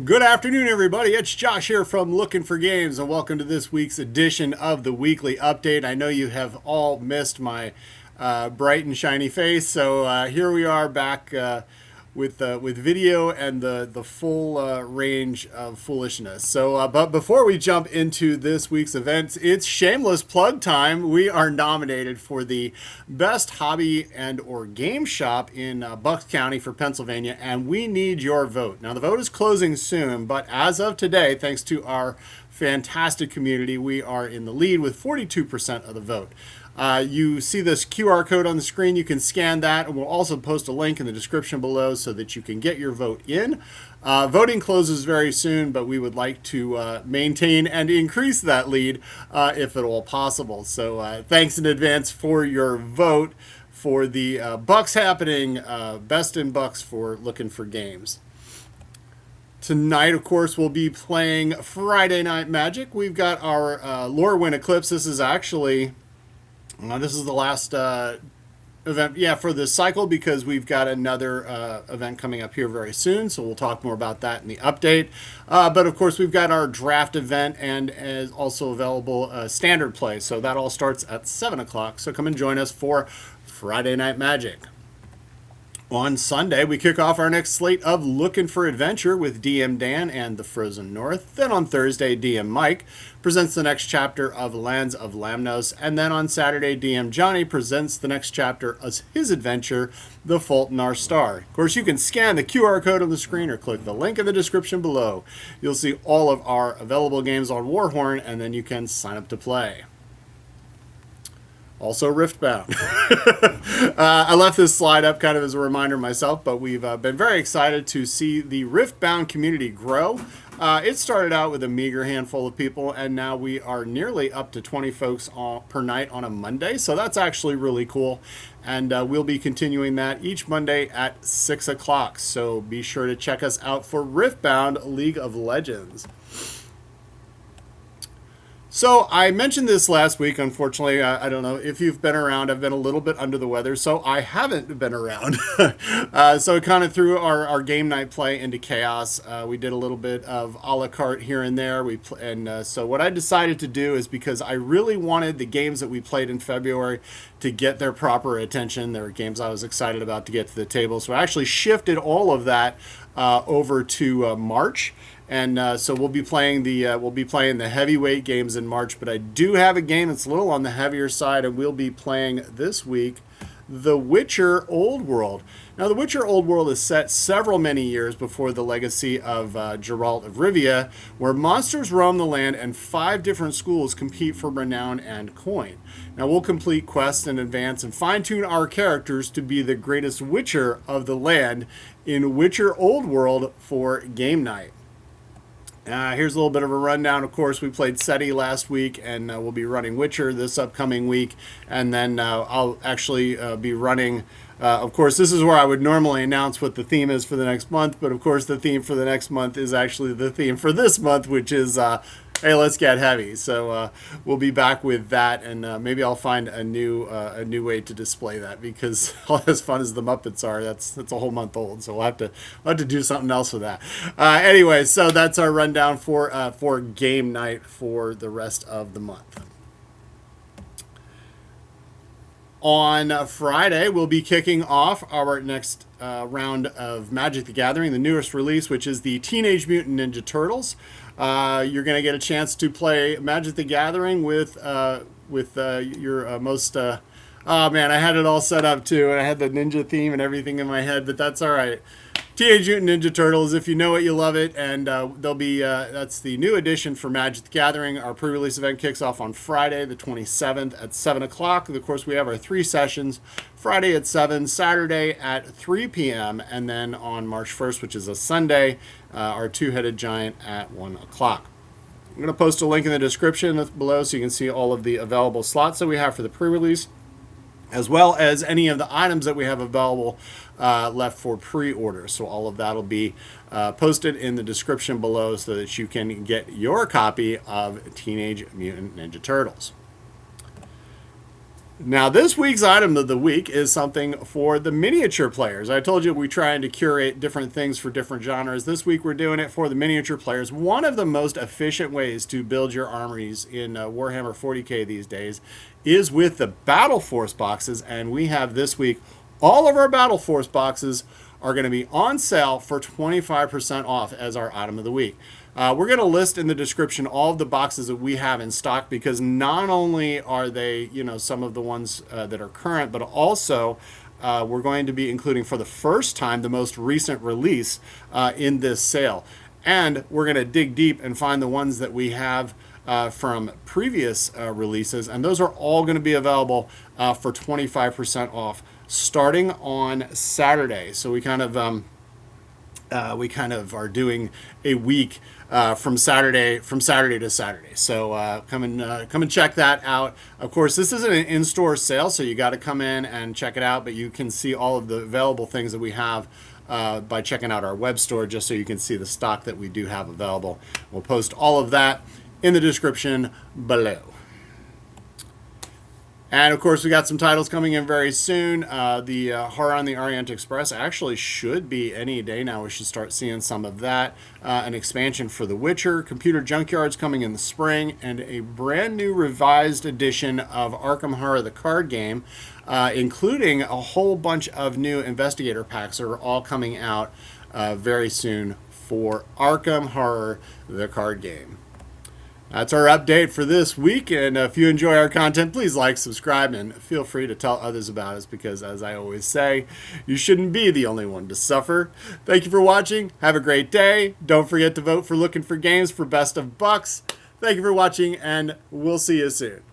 Good afternoon, everybody. It's Josh here from Lookin For Games, and welcome to this week's edition of the weekly update. I know you have all missed my bright and shiny face, so here we are back with video and the full range of foolishness. So, but before we jump into this week's events, it's shameless plug time. We are nominated for the best hobby and or game shop in Bucks County for Pennsylvania, and we need your vote. Now, the vote is closing soon, but as of today, thanks to our fantastic community, we are in the lead with 42% of the vote. You see this QR code on the screen. You can scan that, and we'll also post a link in the description below so that you can get your vote in. Voting closes very soon, but we would like to maintain and increase that lead if at all possible. So thanks in advance for your vote for the Bucks happening, Best in Bucks for Lookin For Games. Tonight, of course, we'll be playing Friday Night Magic. We've got our Lorwyn Eclipse. This is actually... this is the last event, for this cycle, because we've got another event coming up here very soon, so we'll talk more about that in the update. But of course, we've got our draft event and is also available standard play, so that all starts at 7 o'clock. So come and join us for Friday Night Magic. On Sunday, we kick off our next slate of Lookin For Adventure with DM Dan and the Frozen North. Then on Thursday, DM Mike presents the next chapter of Lands of Lamnos. And then on Saturday, DM Johnny presents the next chapter of his adventure, The Fault in Our Star. Of course, you can scan the QR code on the screen or click the link in the description below. You'll see all of our available games on Warhorn, and then you can sign up to play. Also Riftbound. I left this slide up kind of as a reminder myself, but we've been very excited to see the Riftbound community grow. It started out with a meager handful of people, and now we are nearly up to 20 folks per night on a Monday, so that's actually really cool. And we'll be continuing that each Monday at 6 o'clock, so be sure to check us out for Riftbound League of Legends. So I mentioned this last week. Unfortunately, I don't know if you've been around. I've been a little bit under the weather, so I haven't been around. So it kind of threw our game night play into chaos. We did a little bit of a la carte here and there. So what I decided to do is, because I really wanted the games that we played in February to get their proper attention. There were games I was excited about to get to the table. So I actually shifted all of that over to March. And so we'll be playing the heavyweight games in March, but I do have a game that's a little on the heavier side, and we'll be playing this week The Witcher Old World. Now, The Witcher Old World is set many years before the legacy of Geralt of Rivia, where monsters roam the land and 5 different schools compete for renown and coin. Now, we'll complete quests in advance and fine-tune our characters to be the greatest Witcher of the land in Witcher Old World for game night. Here's a little bit of a rundown. Of course, we played SETI last week, and we'll be running Witcher this upcoming week. And then I'll actually be running, of course, this is where I would normally announce what the theme is for the next month. But of course, the theme for the next month is actually the theme for this month, which is, hey, let's get heavy. So we'll be back with that, and maybe I'll find a new way to display that, because all as fun as the Muppets are, that's a whole month old. So we'll have to do something else with that. Anyway, so that's our rundown for game night for the rest of the month. On Friday, we'll be kicking off our next round of Magic the Gathering, the newest release, which is the Teenage Mutant Ninja Turtles. You're going to get a chance to play Magic the Gathering with your most... oh, man, I had it all set up, too, and I had the ninja theme and everything in my head, but that's all right. Teenage Mutant Ninja Turtles, if you know it, you love it, and they'll be that's the new edition for Magic the Gathering. Our pre-release event kicks off on Friday, the 27th at 7 o'clock. Of course, we have our 3 sessions, Friday at 7, Saturday at 3 p.m., and then on March 1st, which is a Sunday, our 2-headed giant at 1 o'clock. I'm going to post a link in the description below so you can see all of the available slots that we have for the pre-release, as well as any of the items that we have available left for pre-order. So all of that will be posted in the description below so that you can get your copy of Teenage Mutant Ninja Turtles. Now, this week's item of the week is something for the miniature players. I told you we're trying to curate different things for different genres. This week we're doing it for the miniature players. One of the most efficient ways to build your armies in Warhammer 40k these days is with the Battle Force boxes, and we have this week all of our Battle Force boxes are going to be on sale for 25% off as our item of the week. We're going to list in the description all of the boxes that we have in stock, because not only are they, some of the ones that are current, but also we're going to be including for the first time the most recent release in this sale. And we're going to dig deep and find the ones that we have from previous releases, and those are all going to be available for 25% off starting on Saturday. So we kind of are doing a week from Saturday to Saturday. So come and check that out. Of course, this isn't an in-store sale, so you got to come in and check it out. But you can see all of the available things that we have by checking out our web store, just so you can see the stock that we do have available. We'll post all of that in the description below. And of course, we got some titles coming in very soon. The Horror on the Orient Express actually should be any day now. We should start seeing some of that. An expansion for The Witcher, Computer Junkyard's coming in the spring, and a brand new revised edition of Arkham Horror, the card game, including a whole bunch of new investigator packs that are all coming out very soon for Arkham Horror, the card game. That's our update for this week, and if you enjoy our content, please like, subscribe, and feel free to tell others about us, because as I always say, you shouldn't be the only one to suffer. Thank you for watching. Have a great day. Don't forget to vote for Lookin For Games for Best of Bucks. Thank you for watching, and we'll see you soon.